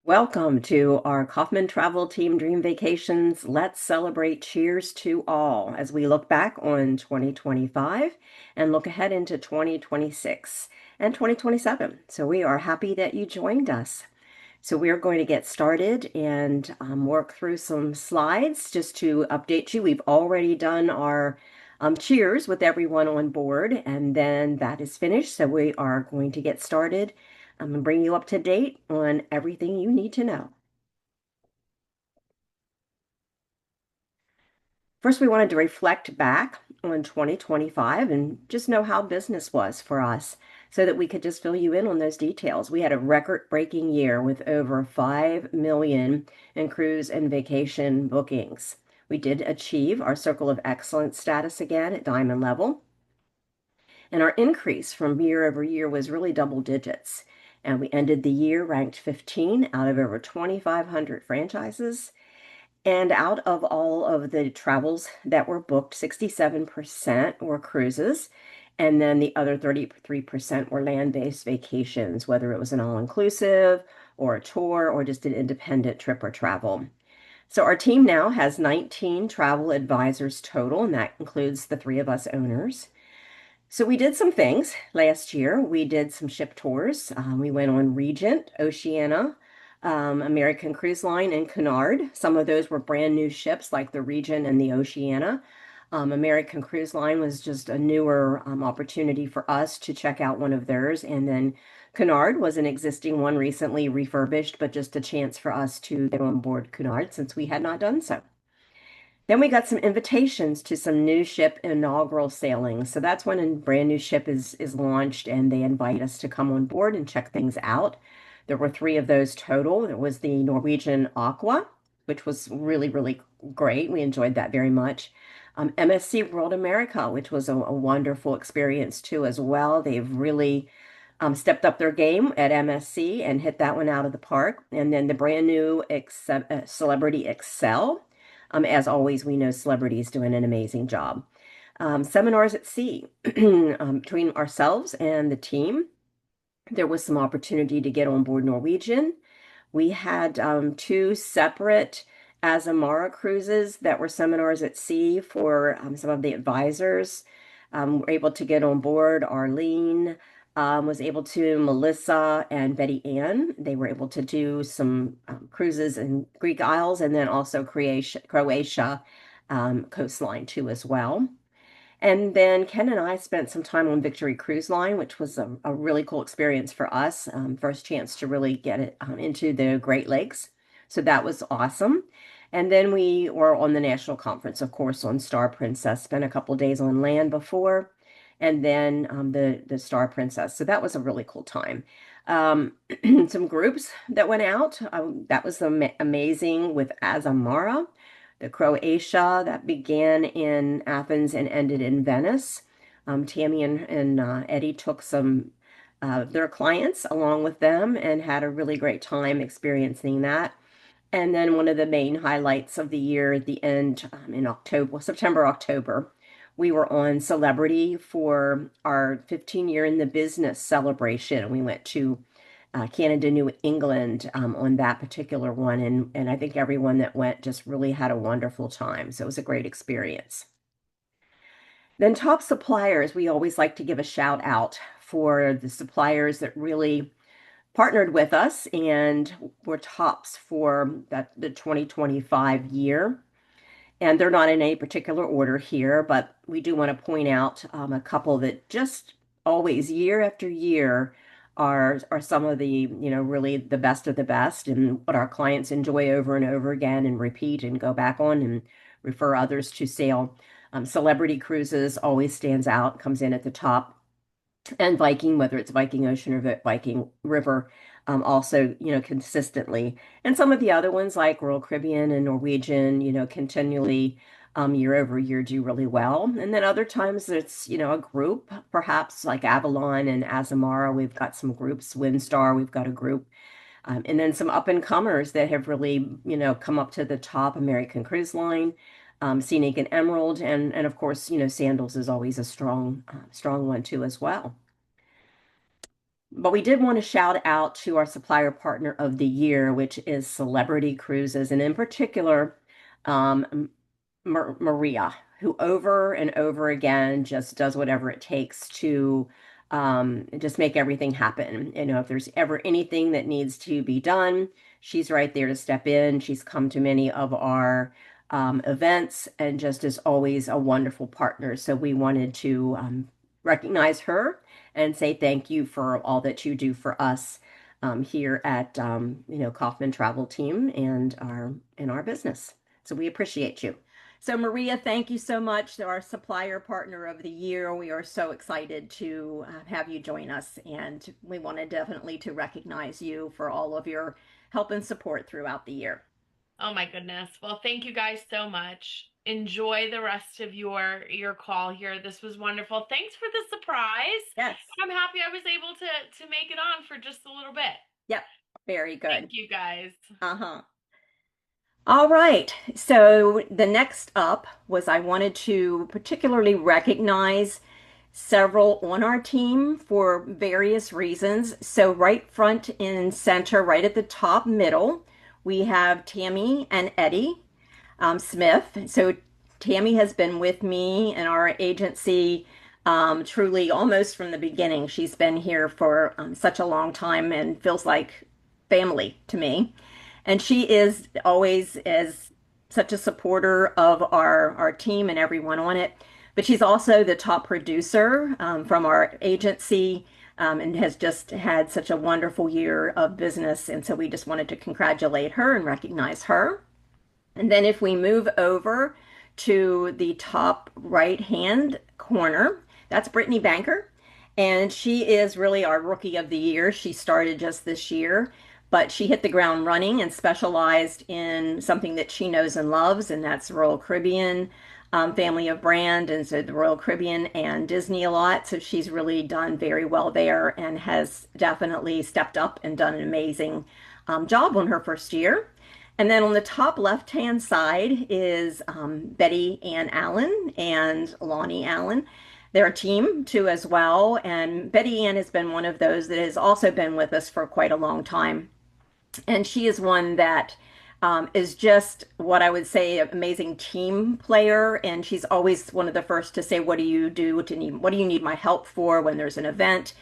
Welcome to our Kauffman Travel Team Dream Vacations. Let's celebrate. Cheers to all as we look back on 2025 and look ahead into 2026 and 2027. So we are happy that you joined us. So we are going to get started and work through some slides just to update you. We've already done our cheers with everyone on board, and then that is finished. So we are going to get started and bring you up to date on everything you need to know. First, we wanted to reflect back on 2025 and just know how business was for us so that we could just fill you in on those details. We had a record-breaking year with over 5 million in cruise and vacation bookings. We did achieve our Circle of Excellence status again at Diamond level, and our increase from year over year was really double digits. And we ended the year ranked 15 out of over 2,500 franchises. And out of all of the travels that were booked, 67% were cruises. And then the other 33% were land-based vacations, whether it was an all-inclusive or a tour or just an independent trip or travel. So our team now has 19 travel advisors total, and that includes the three of us owners. So we did some things last year. We did some ship tours. We went on Regent, Oceania, American Cruise Line, and Cunard. Some of those were brand new ships like the Regent and the Oceania. American Cruise Line was just a newer opportunity for us to check out one of theirs. And then Cunard was an existing one recently refurbished, but just a chance for us to get on board Cunard since we had not done so. Then we got some invitations to some new ship inaugural sailings. So that's when a brand new ship is launched and they invite us to come on board and check things out. There were three of those total. There was the Norwegian Aqua, which was really, really great. We enjoyed that very much. MSC World America, which was a wonderful experience too as well. They've really stepped up their game at MSC and hit that one out of the park. And then the brand new Celebrity Excel. As always, we know celebrities doing an amazing job. Seminars at sea between ourselves and the team. There was some opportunity to get on board Norwegian. We had two separate Azamara cruises that were seminars at sea for some of the advisors. Were able to get on board. Arlene was able to, Melissa and Betty Ann. They were able to do some cruises in Greek Isles and then also Croatia coastline too as well. And then Ken and I spent some time on Victory Cruise Line, which was a really cool experience for us. First chance to really get it into the Great Lakes. So that was awesome. And then we were on the national conference, of course, on Star Princess. Spent a couple days on land before, and then the Star Princess. So that was a really cool time. Um, some groups that went out. That was amazing with Azamara the Croatia that began in Athens and ended in Venice. Tammy and Eddie took some their clients along with them and had a really great time experiencing that. And then one of the main highlights of the year at the end in October, September, October, we were on Celebrity for our 15-year in the business celebration. We went to Canada, New England on that particular one. And I think everyone that went just really had a wonderful time. So it was a great experience. Then top suppliers, we always like to give a shout out for the suppliers that really partnered with us and were tops for the 2025 year. And they're not in any particular order here, but we do want to point out a couple that just always, year after year, are some of the, really the best of the best and what our clients enjoy over and over again and repeat and go back on and refer others to sail. Celebrity Cruises always stands out, comes in at the top. And Viking, whether it's Viking Ocean or Viking River, also, consistently. And some of the other ones like Royal Caribbean and Norwegian, continually year over year do really well. And then other times it's, a group, perhaps like Avalon and Azamara. We've got some groups, Windstar, we've got a group. And then some up and comers that have really, come up to the top, American Cruise Line, Scenic and Emerald, and of course, Sandals is always a strong one too as well. But we did want to shout out to our supplier partner of the year, which is Celebrity Cruises, and in particular, um, Maria, who over and over again just does whatever it takes to just make everything happen. You know, if there's ever anything that needs to be done, she's right there to step in. She's come to many of our events and just is always a wonderful partner. So we wanted to recognize her and say thank you for all that you do for us here at Kauffman Travel Team and our business. So we appreciate you. So Maria, thank you so much. They're our supplier partner of the year. We are so excited to have you join us, and we want to definitely to recognize you for all of your help and support throughout the year. Oh my goodness. Well, thank you guys so much. Enjoy the rest of your call here. This was wonderful. Thanks for the surprise. Yes. I'm happy I was able to make it on for just a little bit. Yep. Very Thank good. you guys. Uh-huh. All right. So the next up was I wanted to particularly recognize several on our team for various reasons. So right front and center, right at the top middle, we have Tammy and Eddie Smith. So Tammy has been with me and our agency truly almost from the beginning. She's been here for such a long time and feels like family to me. And she is always as such a supporter of our team and everyone on it. But she's also the top producer from our agency and has just had such a wonderful year of business. And so we just wanted to congratulate her and recognize her. And then if we move over to the top right hand corner, that's Brittany Banker. And she is really our rookie of the year. She started just this year, but she hit the ground running and specialized in something that she knows and loves, and that's Royal Caribbean family of brand. And so the Royal Caribbean and Disney a lot. So she's really done very well there and has definitely stepped up and done an amazing job on her first year. And then on the top left-hand side is Betty Ann Allen and Lonnie Allen. They're a team too as well. And Betty Ann has been one of those that has also been with us for quite a long time. And she is one that is just what I would say an amazing team player. And she's always one of the first to say, "What do you do to need? What do you need my help for when there's an event?"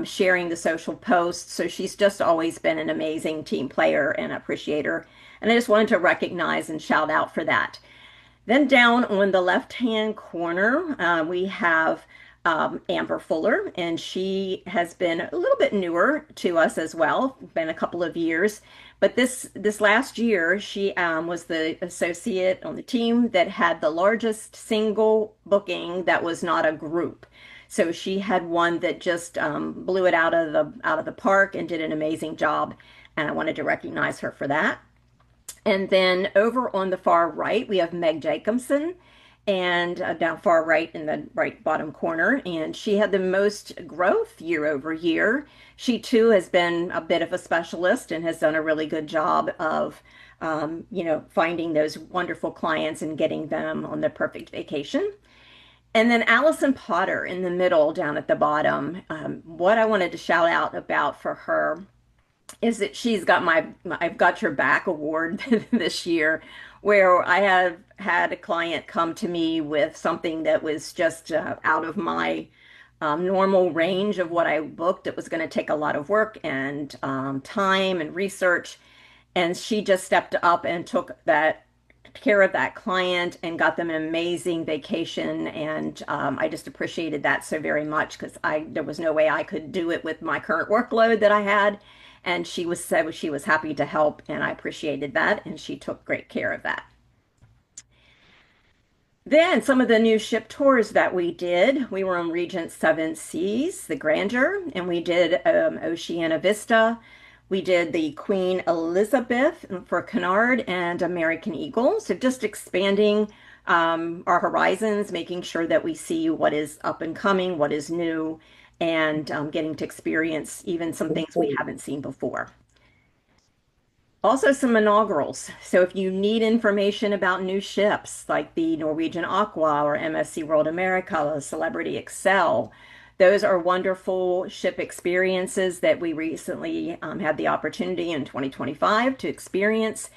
Sharing the social posts. So she's just always been an amazing team player and appreciator. And I just wanted to recognize and shout out for that. Then down on the left-hand corner, we have Amber Fuller, and she has been a little bit newer to us as well, been a couple of years. But this last year, she was the associate on the team that had the largest single booking that was not a group. So she had one that just blew it out of the park and did an amazing job, and I wanted to recognize her for that. And then over on the far right, we have Meg Jacobson, and down far right in the right bottom corner. And she had the most growth year over year. She too has been a bit of a specialist and has done a really good job of, finding those wonderful clients and getting them on the perfect vacation. And then Allison Potter in the middle down at the bottom. What I wanted to shout out about for her is that she's got my I've got your back award this year, where I have had a client come to me with something that was just out of my normal range of what I booked. It was going to take a lot of work and time and research, and she just stepped up and took that care of that client and got them an amazing vacation. And I just appreciated that so very much because I there was no way I could do it with my current workload that I had. And she was said she was happy to help, and I appreciated that, and she took great care of that. Then some of the new ship tours that we did, we were on Regent Seven Seas, the Grandeur, and we did Oceana Vista. We did the Queen Elizabeth for Cunard and American Eagle. So just expanding our horizons, making sure that we see what is up and coming, what is new, and getting to experience even some things we haven't seen before. Also, some inaugurals. So, if you need information about new ships like the Norwegian Aqua or MSC World America, Celebrity Excel, Those are wonderful ship experiences that we recently had the opportunity in 2025 to experience.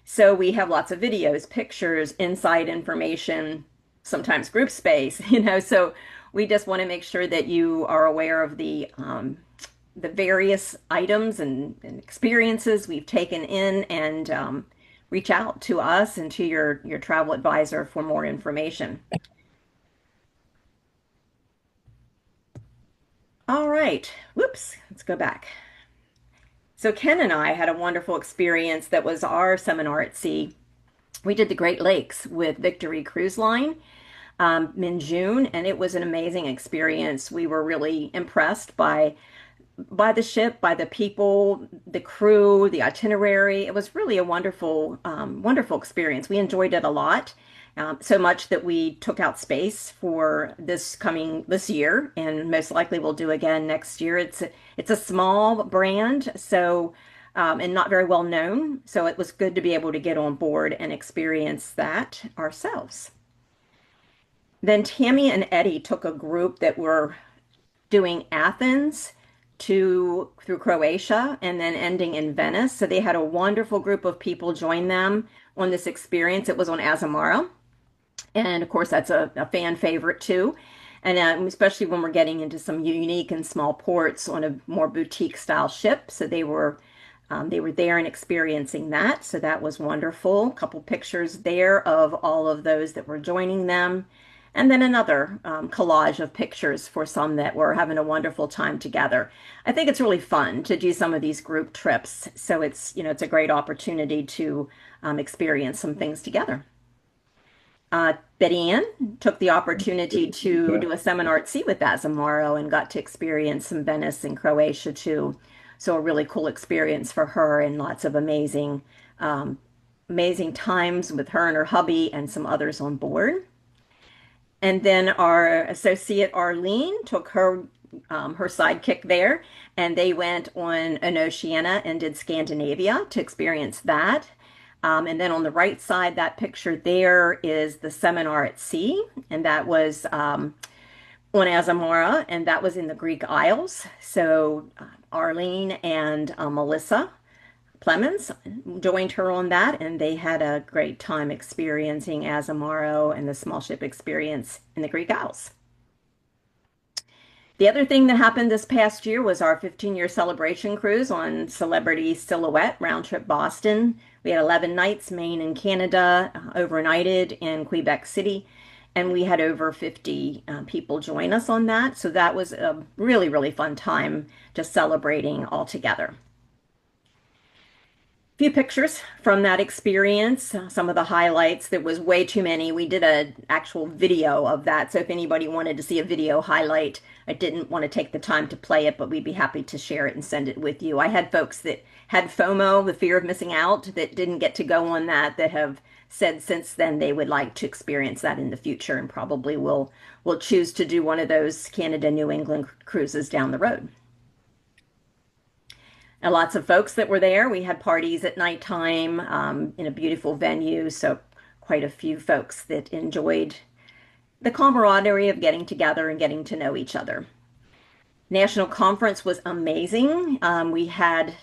So we have lots of videos, pictures, inside information, sometimes group space, so we just want to make sure that you are aware of the various items and experiences we've taken in and reach out to us and to your travel advisor for more information. All right. Whoops. Let's go back. So Ken and I had a wonderful experience that was our seminar at sea. We did the Great Lakes with Victory Cruise Line in June, and it was an amazing experience. We were really impressed by the ship, by the people, the crew, the itinerary. It was really a wonderful experience. We enjoyed it a lot, so much that we took out space for this year, and most likely we'll do again next year. It's a small brand, so and not very well known, so it was good to be able to get on board and experience that ourselves. Then Tammy and Eddie took a group that were doing Athens to through Croatia and then ending in Venice. So they had a wonderful group of people join them on this experience. It was on Azamara. And of course, that's a fan favorite too. And especially when we're getting into some unique and small ports on a more boutique style ship. So they were there and experiencing that. So that was wonderful. A couple pictures there of all of those that were joining them. And then another collage of pictures for some that were having a wonderful time together. I think it's really fun to do some of these group trips. So it's a great opportunity to experience some things together. Betty Ann took the opportunity to do a seminar at sea with Azamaro and got to experience some Venice and Croatia too. So a really cool experience for her and lots of amazing times with her and her hubby and some others on board. And then our associate Arlene took her sidekick there, and they went on an Oceania and did Scandinavia to experience that. And then on the right side, that picture there is the seminar at sea, and that was on Azamara, and that was in the Greek Isles. So Arlene and Melissa Clemens joined her on that, and they had a great time experiencing Azamaro and the small ship experience in the Greek Isles. The other thing that happened this past year was our 15-year celebration cruise on Celebrity Silhouette round trip Boston. We had 11 nights, Maine and Canada, overnighted in Quebec City, and we had over 50 people join us on that. So that was a really, really fun time just celebrating all together. Few pictures from that experience, some of the highlights. There was way too many. We did an actual video of that. So if anybody wanted to see a video highlight, I didn't want to take the time to play it, but we'd be happy to share it and send it with you. I had folks that had FOMO, the fear of missing out, that didn't get to go on that have said since then they would like to experience that in the future and probably will choose to do one of those Canada New England cruises down the road. And lots of folks that were there. We had parties at nighttime in a beautiful venue, so quite a few folks that enjoyed the camaraderie of getting together and getting to know each other. National conference was amazing. We had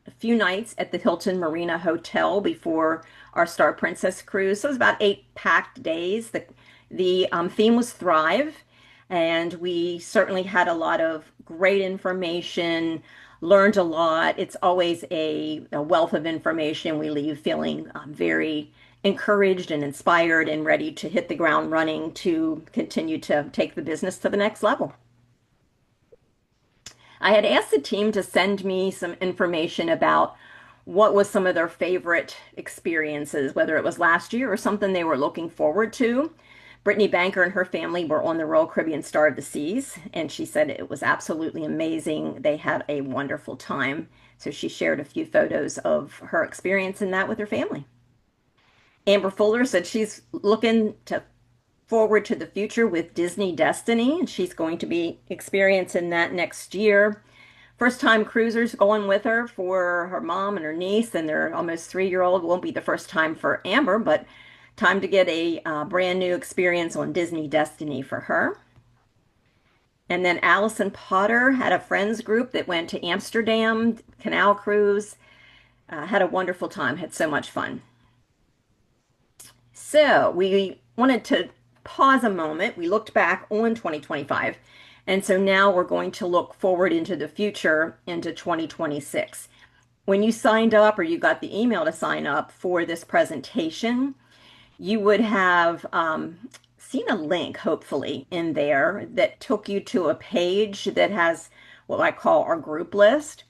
a few nights at the Hilton Marina Hotel before our Star Princess cruise. So it was about 8 packed days. The theme was Thrive, and we certainly had a lot of great information, learned a lot. It's always a wealth of information. We leave feeling very encouraged and inspired and ready to hit the ground running to continue to take the business to the next level. I had asked the team to send me some information about what was some of their favorite experiences, whether it was last year or something they were looking forward to. Brittany Banker and her family were on the Royal Caribbean Star of the Seas, and she said it was absolutely amazing. They had a wonderful time. So she shared a few photos of her experience in that with her family. Amber Fuller said she's looking forward to the future with Disney Destiny, and she's going to be experiencing that next year. First time cruisers going with her for her mom and her niece, and their almost 3-year-old. Won't be the first time for Amber, but time to get a brand new experience on Disney Destiny for her. And then Allison Potter had a friends group that went to Amsterdam, canal cruise. Had a wonderful time, had so much fun. So we wanted to pause a moment. We looked back on 2025. And so now we're going to look forward into the future into 2026. When you signed up or you got the email to sign up for this presentation, you would have seen a link, hopefully, in there that took you to a page that has what I call our group list.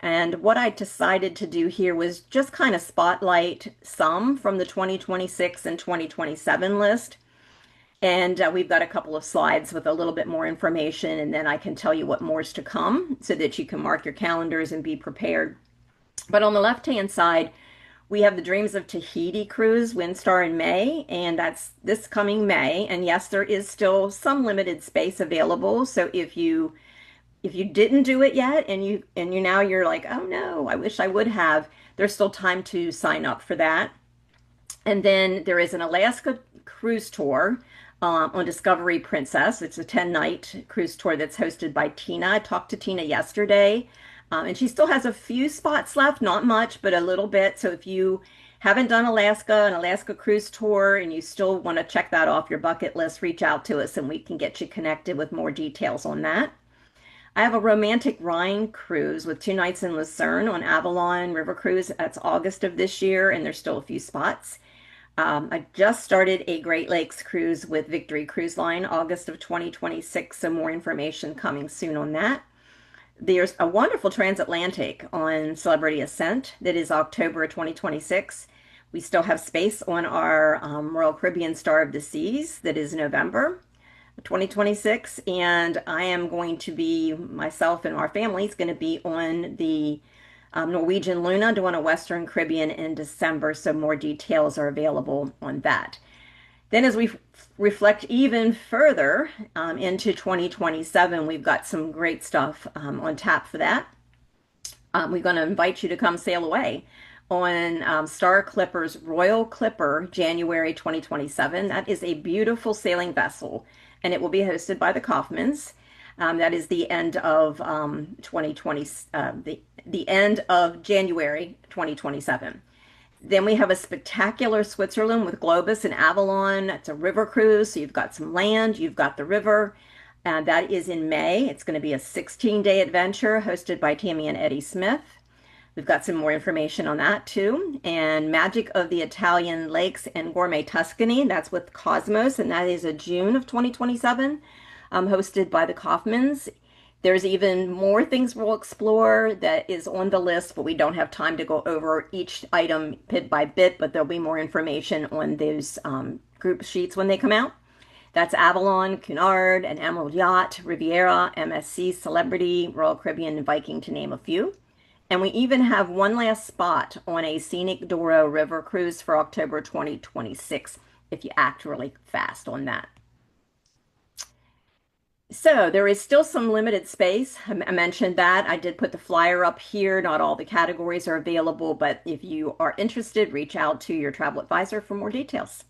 And what I decided to do here was just kind of spotlight some from the 2026 and 2027 list. And we've got a couple of slides with a little bit more information, and then I can tell you what more is to come so that you can mark your calendars and be prepared. But on the left-hand side, we have the Dreams of Tahiti cruise, Windstar in May, and that's this coming May. And yes, there is still some limited space available. So if you didn't do it yet and you now you're like, oh no, I wish I would have, there's still time to sign up for that. And then there is an Alaska cruise tour on Discovery Princess. It's a 10-night cruise tour that's hosted by Tina. I talked to Tina yesterday, and she still has a few spots left, not much, but a little bit. So if you haven't done an Alaska cruise tour, and you still want to check that off your bucket list, reach out to us and we can get you connected with more details on that. I have a romantic Rhine cruise with 2 nights in Lucerne on Avalon River Cruise. That's August of this year, and there's still a few spots. I just started a Great Lakes cruise with Victory Cruise Line, August of 2026, so more information coming soon on that. There's a wonderful transatlantic on Celebrity Ascent that is October of 2026. We still have space on our Royal Caribbean Star of the Seas that is November 2026. And I am going to be, myself and our family is going to be on the Norwegian Luna doing a Western Caribbean in December. So more details are available on that. Then as we reflect even further into 2027, we've got some great stuff on tap for that. We're going to invite you to come sail away on Star Clipper's Royal Clipper, January 2027. That is a beautiful sailing vessel, and it will be hosted by the Kauffmans. That is the end of 2020, the end of January 2027. Then we have a spectacular Switzerland with Globus and Avalon. It's a river cruise, so you've got some land, you've got the river. That is in May. It's going to be a 16-day adventure hosted by Tammy and Eddie Smith. We've got some more information on that too. And Magic of the Italian Lakes and Gourmet Tuscany, that's with Cosmos, and that is a June of 2027, hosted by the Kauffmans. There's even more things we'll explore that is on the list, but we don't have time to go over each item bit by bit, but there'll be more information on those group sheets when they come out. That's Avalon, Cunard, an Emerald Yacht, Riviera, MSC, Celebrity, Royal Caribbean, and Viking, to name a few. And we even have one last spot on a Scenic Douro River cruise for October 2026 if you act really fast on that. So there is still some limited space. I mentioned that. I did put the flyer up here. Not all the categories are available, but if you are interested, reach out to your travel advisor for more details.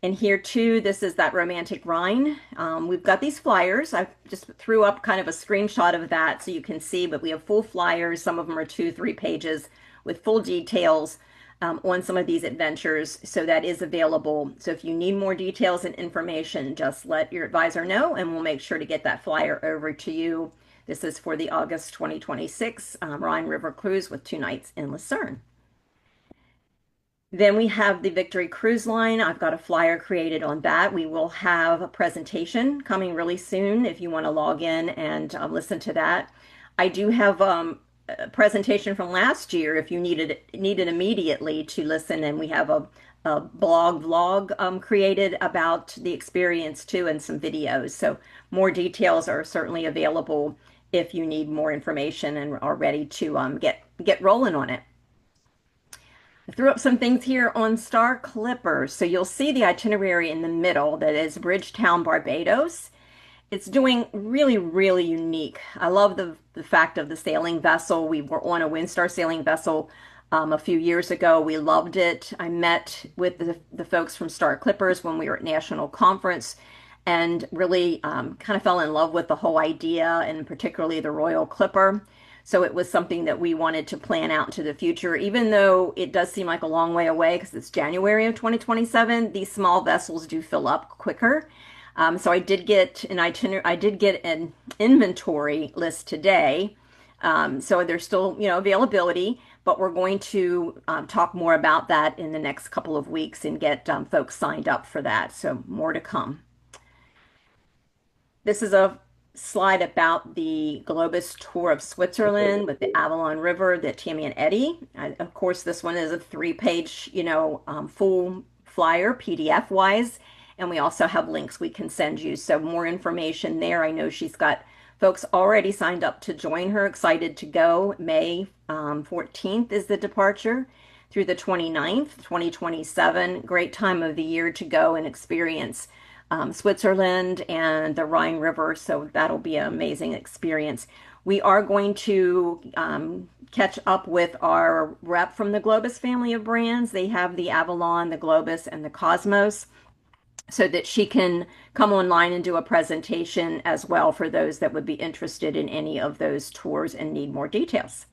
And here too, this is that romantic Rhine. We've got these flyers. I just threw up kind of a screenshot of that so you can see, but we have full flyers. Some of them are 2-3 pages with full details on some of these adventures. So that is available. So if you need more details and information, just let your advisor know and we'll make sure to get that flyer over to you. This is for the August 2026 Rhine River Cruise with 2 nights in Lucerne. Then we have the Victory Cruise Line. I've got a flyer created on that. We will have a presentation coming really soon if you want to log in and listen to that. I do have a presentation from last year if you need it immediately to listen, and we have a vlog created about the experience too, and some videos. So more details are certainly available if you need more information and are ready to get rolling on it. I threw up some things here on Star Clipper. So you'll see the itinerary in the middle that is Bridgetown, Barbados. It's doing really, really unique. I love the fact of the sailing vessel. We were on a Windstar sailing vessel a few years ago. We loved it. I met with the folks from Star Clippers when we were at National Conference, and really kind of fell in love with the whole idea and particularly the Royal Clipper. So it was something that we wanted to plan out into the future, even though it does seem like a long way away because it's January of 2027. These small vessels do fill up quicker. So I did get an itinerary, I did get an inventory list today. So there's still, availability, but we're going to talk more about that in the next couple of weeks and get folks signed up for that. So more to come. This is a slide about the Globus tour of Switzerland with the Avalon River that Tammy and Eddie. Of course, this one is a three-page, full flyer, PDF wise, and we also have links we can send you. So more information there. I know she's got folks already signed up to join her, excited to go. May 14th is the departure through the 29th, 2027. Great time of the year to go and experience Switzerland and the Rhine River. So that'll be an amazing experience. We are going to catch up with our rep from the Globus family of brands. They have the Avalon, the Globus, and the Cosmos, so that she can come online and do a presentation as well for those that would be interested in any of those tours and need more details.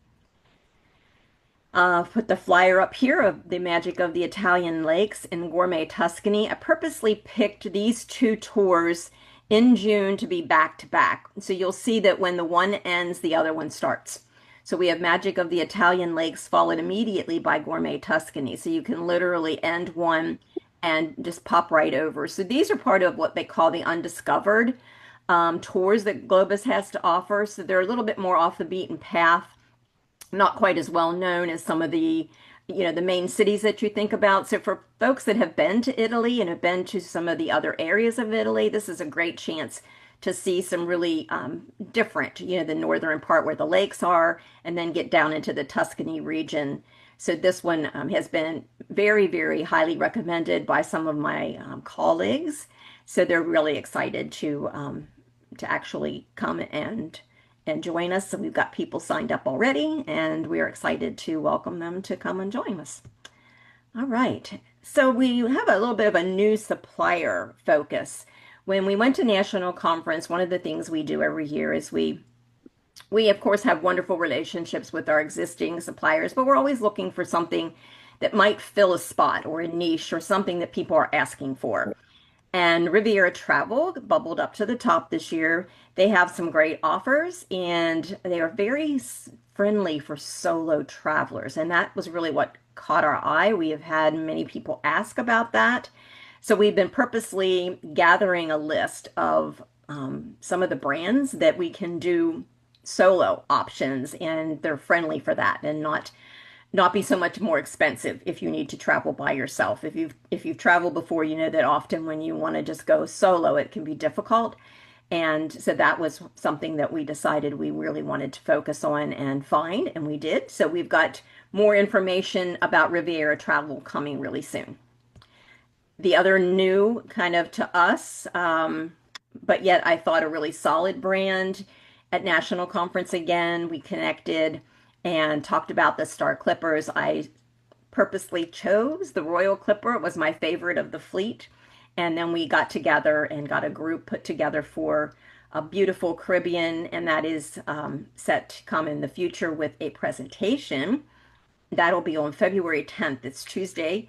Put the flyer up here of the Magic of the Italian Lakes in Gourmet Tuscany. I purposely picked these two tours in June to be back to back. So you'll see that when the one ends, the other one starts. So we have Magic of the Italian Lakes followed immediately by Gourmet Tuscany. So you can literally end one and just pop right over. So these are part of what they call the undiscovered tours that Globus has to offer. So they're a little bit more off the beaten path, not quite as well known as some of the main cities that you think about. So for folks that have been to Italy and have been to some of the other areas of Italy, this is a great chance to see some really different, the northern part where the lakes are, and then get down into the Tuscany region. So this one has been very, very highly recommended by some of my colleagues. So they're really excited to actually come and join us. So we've got people signed up already, and we're excited to welcome them to come and join us. All right. So we have a little bit of a new supplier focus. When we went to national conference, one of the things we do every year is we of course have wonderful relationships with our existing suppliers, but we're always looking for something that might fill a spot or a niche or something that people are asking for. And Riviera Travel bubbled up to the top this year. They have some great offers and they are very friendly for solo travelers. And that was really what caught our eye. We have had many people ask about that. So we've been purposely gathering a list of some of the brands that we can do solo options, and they're friendly for that and not be so much more expensive if you need to travel by yourself. If you've traveled before, you know that often when you want to just go solo, it can be difficult. And so that was something that we decided we really wanted to focus on and find, and we did. So we've got more information about Riviera Travel coming really soon. The other new kind of to us, but yet I thought a really solid brand at National Conference again, we connected and talked about the Star Clippers. I purposely chose the Royal Clipper. It was my favorite of the fleet. And then we got together and got a group put together for a beautiful Caribbean, and that is set to come in the future with a presentation. That'll be on February 10th. It's Tuesday.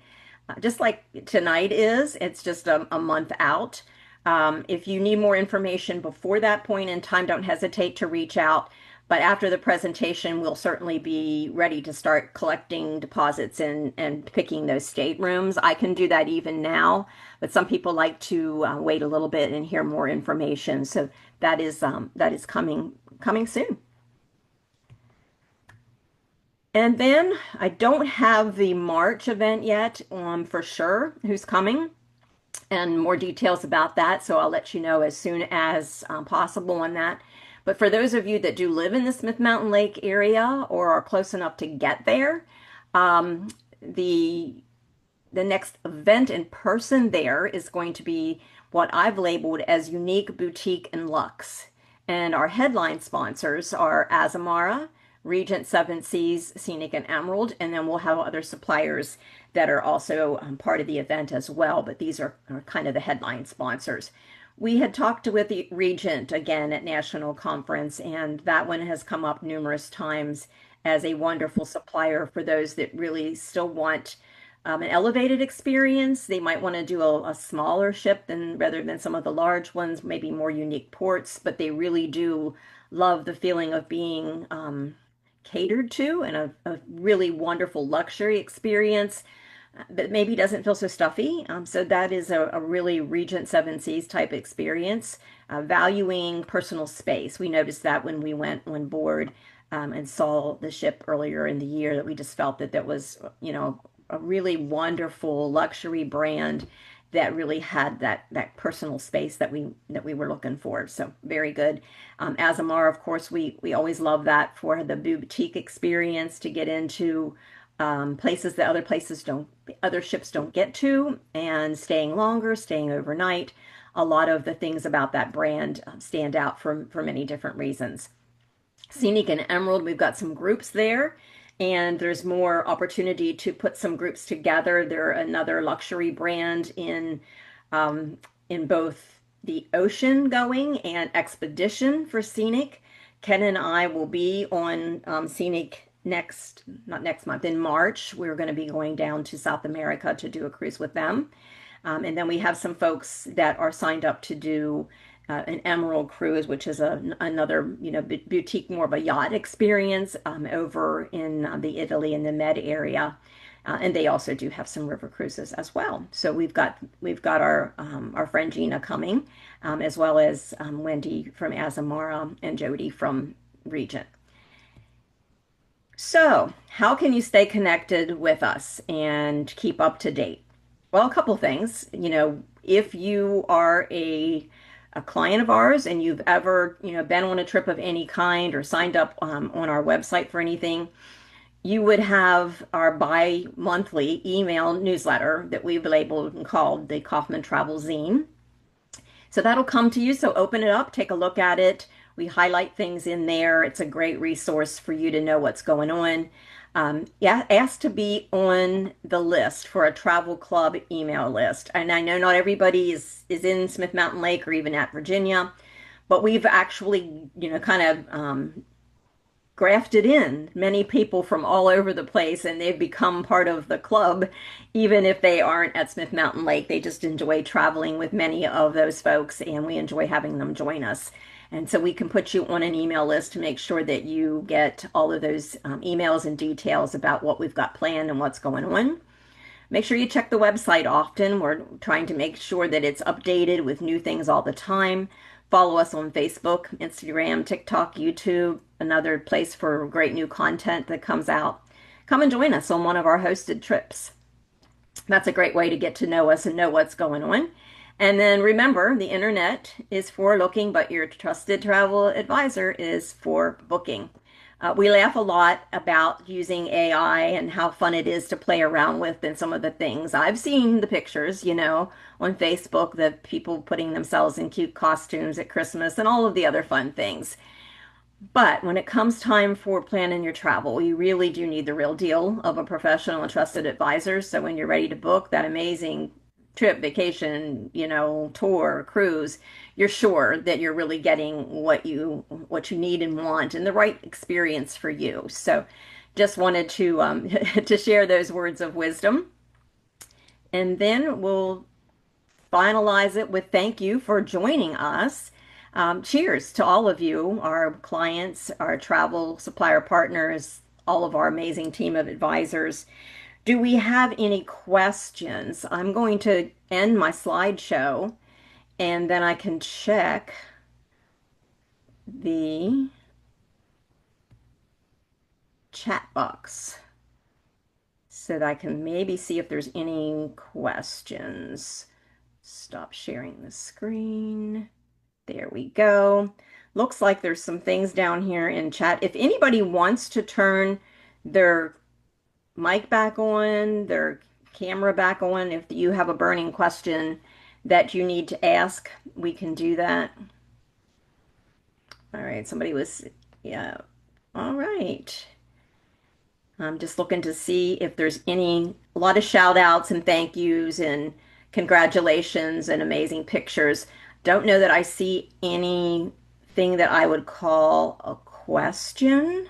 Just like tonight is, it's just a month out. If you need more information before that point in time, don't hesitate to reach out. But after the presentation, we'll certainly be ready to start collecting deposits and picking those staterooms. I can do that even now, but some people like to wait a little bit and hear more information. So that is coming soon. And then I don't have the March event yet for sure who's coming and more details about that. So I'll let you know as soon as possible on that. But for those of you that do live in the Smith Mountain Lake area or are close enough to get there, the next event in person there is going to be what I've labeled as Unique, Boutique, and Luxe. And our headline sponsors are Azamara, Regent Seven Seas, Scenic, and Emerald, and then we'll have other suppliers that are also part of the event as well, but these are kind of the headline sponsors. We had talked with the Regent again at National Conference, and that one has come up numerous times as a wonderful supplier for those that really still want an elevated experience. They might want to do a smaller ship than rather than some of the large ones, maybe more unique ports, but they really do love the feeling of being catered to and a really wonderful luxury experience but maybe doesn't feel so stuffy. So that is a really Regent Seven Seas type experience, valuing personal space. We noticed that when we went on board and saw the ship earlier in the year, that we just felt that that was, a really wonderful luxury brand that really had that personal space that we were looking for. So very good. Azamar, of course, we always love that for the boutique experience to get into places that other ships don't get to, and staying longer, staying overnight. A lot of the things about that brand stand out for many different reasons. Scenic and Emerald, we've got some groups there, and there's more opportunity to put some groups together. They're another luxury brand um, in both the ocean going and expedition for Scenic. Ken and I will be on Scenic not next month, in March. We're going to be going down to South America to do a cruise with them. And then we have some folks that are signed up to do an Emerald cruise, which is another, boutique, more of a yacht experience over in the Italy and the Med area. And they also do have some river cruises as well. So we've got our friend Gina coming, as well as Wendy from Azamara and Jody from Regent. So, how can you stay connected with us and keep up to date? Well, a couple things. If you are a client of ours and you've ever, been on a trip of any kind or signed up on our website for anything, you would have our bi-monthly email newsletter that we've labeled and called the Kauffman Travel Zine. So that'll come to you. So open it up, take a look at it. We highlight things in there. It's a great resource for you to know what's going on. Yeah, ask to be on the list for a travel club email list. And I know not everybody is in Smith Mountain Lake or even at Virginia, but we've actually, kind of grafted in many people from all over the place, and they've become part of the club, even if they aren't at Smith Mountain Lake. They just enjoy traveling with many of those folks, and we enjoy having them join us. And so we can put you on an email list to make sure that you get all of those emails and details about what we've got planned and what's going on. Make sure you check the website often. We're trying to make sure that it's updated with new things all the time. Follow us on Facebook, Instagram, TikTok, YouTube, another place for great new content that comes out. Come and join us on one of our hosted trips. That's a great way to get to know us and know what's going on. And then remember, the internet is for looking, but your trusted travel advisor is for booking. We laugh a lot about using AI and how fun it is to play around with and some of the things. I've seen the pictures, on Facebook, the people putting themselves in cute costumes at Christmas and all of the other fun things. But when it comes time for planning your travel, you really do need the real deal of a professional and trusted advisor. So when you're ready to book that amazing trip, vacation, tour, cruise, you're sure that you're really getting what you need and want and the right experience for you. So just wanted to to share those words of wisdom. And then we'll finalize it with thank you for joining us. Cheers to all of you, our clients, our travel supplier partners, all of our amazing team of advisors. Do we have any questions? I'm going to end my slideshow and then I can check the chat box so that I can maybe see if there's any questions. Stop sharing the screen. There we go. Looks like there's some things down here in chat. If anybody wants to turn their mic back on, their camera back on, if you have a burning question that you need to ask, we can do that. All right, yeah. All right. I'm just looking to see if there's a lot of shout outs and thank yous and congratulations and amazing pictures. don't know that I see anything that I would call a question.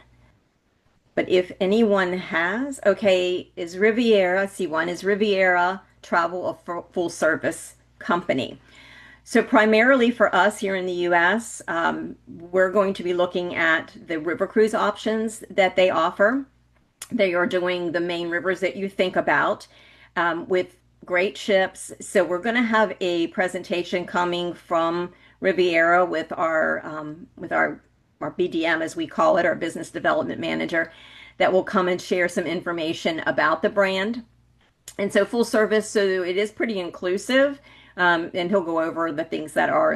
But if anyone has, okay, is Riviera, I see one, is Riviera Travel a full service company? So primarily for us here in the U.S., we're going to be looking at the river cruise options that they offer. They are doing the main rivers that you think about with great ships. So we're going to have a presentation coming from Riviera with our BDM, as we call it, our business development manager, that will come and share some information about the brand. And so full service, so it is pretty inclusive. And he'll go over the things that are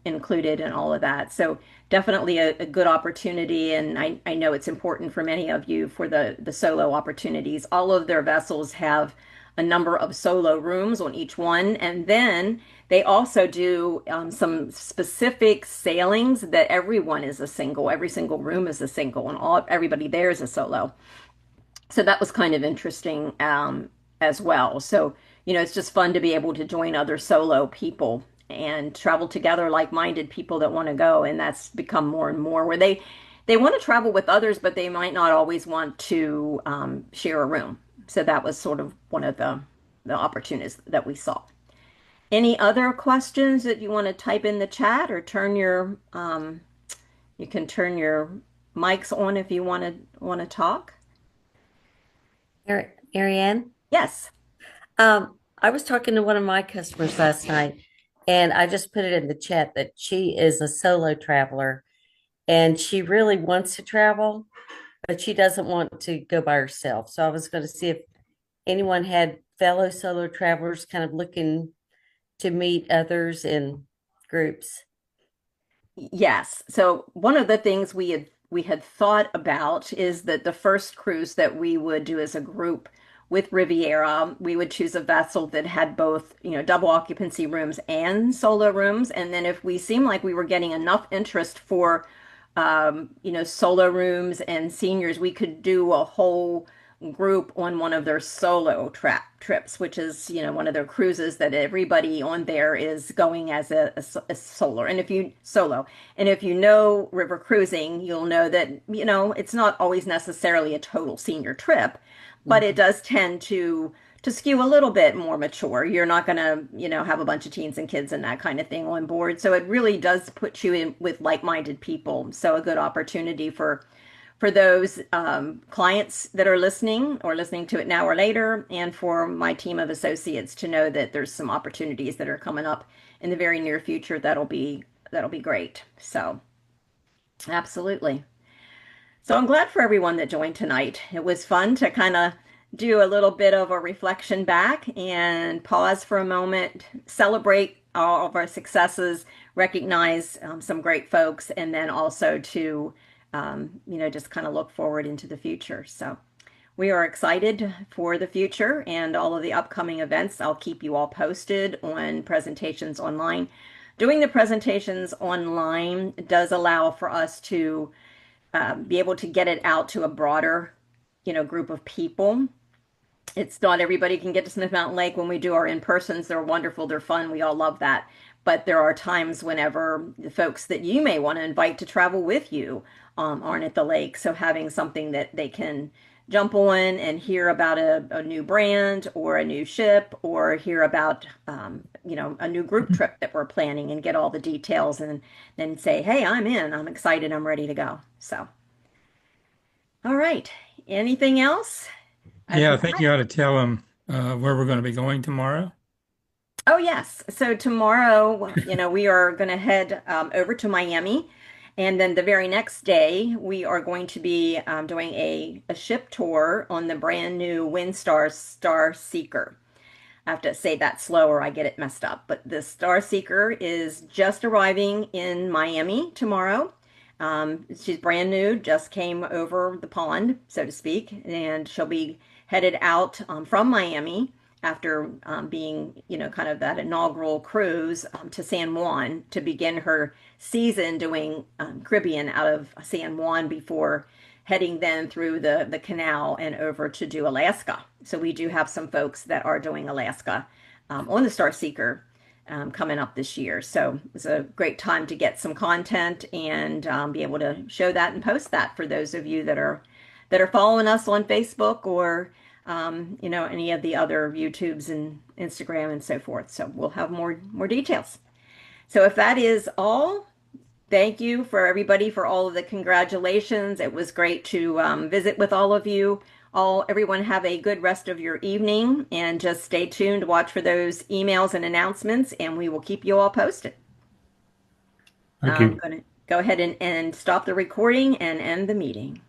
included and all of that. So definitely a good opportunity. And I know it's important for many of you for the solo opportunities. All of their vessels have a number of solo rooms on each one. And then they also do some specific sailings that everyone is a single. Every single room is a single, and everybody there is a solo. So that was kind of interesting as well. So, it's just fun to be able to join other solo people and travel together, like-minded people that want to go. And that's become more and more where they want to travel with others, but they might not always want to share a room. So that was sort of one of the opportunities that we saw. Any other questions that you want to type in the chat or you can turn your mics on if you want to talk. Ariane, Yes. I was talking to one of my customers last night, and I just put it in the chat that she is a solo traveler and she really wants to travel, but she doesn't want to go by herself. So I was going to see if anyone had fellow solo travelers kind of looking to meet others in groups. Yes. So one of the things we had thought about is that the first cruise that we would do as a group with Riviera, we would choose a vessel that had both, double occupancy rooms and solo rooms. And then if we seemed like we were getting enough interest for, solo rooms and seniors, we could do a whole group on one of their solo trips, which is, one of their cruises that everybody on there is going as a solo. And if you know river cruising, you'll know that, it's not always necessarily a total senior trip, but it Mhm. does tend to skew a little bit more mature. You're not going to, have a bunch of teens and kids and that kind of thing on board. So it really does put you in with like-minded people. So a good opportunity for those clients that are listening or listening to it now or later, and for my team of associates to know that there's some opportunities that are coming up in the very near future that'll be great. So absolutely. So I'm glad for everyone that joined tonight. It was fun to kind of do a little bit of a reflection back and pause for a moment, celebrate all of our successes, recognize some great folks, and then also to, just kind of look forward into the future. So we are excited for the future and all of the upcoming events. I'll keep you all posted on presentations online. Doing the presentations online does allow for us to be able to get it out to a broader, group of people. It's not everybody can get to Smith Mountain Lake when we do our in-persons. They're wonderful. They're fun. We all love that. But there are times whenever the folks that you may want to invite to travel with you aren't at the lake. So having something that they can jump on and hear about a new brand or a new ship or hear about, a new group trip that we're planning and get all the details and then say, hey, I'm in. I'm excited. I'm ready to go. So, all right. Anything else? If Yeah, I not, think you ought to tell them where we're going to be going tomorrow. oh, yes. So tomorrow, we are going to head over to Miami. And then the very next day, we are going to be doing a ship tour on the brand new Windstar Star Seeker. I have to say that slower, I get it messed up. But the Star Seeker is just arriving in Miami tomorrow. She's brand new, just came over the pond, so to speak, and she'll be headed out from Miami after being, kind of that inaugural cruise to San Juan to begin her season doing Caribbean out of San Juan before heading then through the canal and over to do Alaska. So we do have some folks that are doing Alaska on the Star Seeker coming up this year. So it's a great time to get some content and be able to show that and post that for those of you that are following us on Facebook or any of the other YouTubes and Instagram and so forth. So we'll have more details. So if that is all, thank you for everybody for all of the congratulations. It was great to visit with all of you. Everyone have a good rest of your evening and just stay tuned to watch for those emails and announcements, and we will keep you all posted. Thank I'm you. going to go ahead and stop the recording and end the meeting.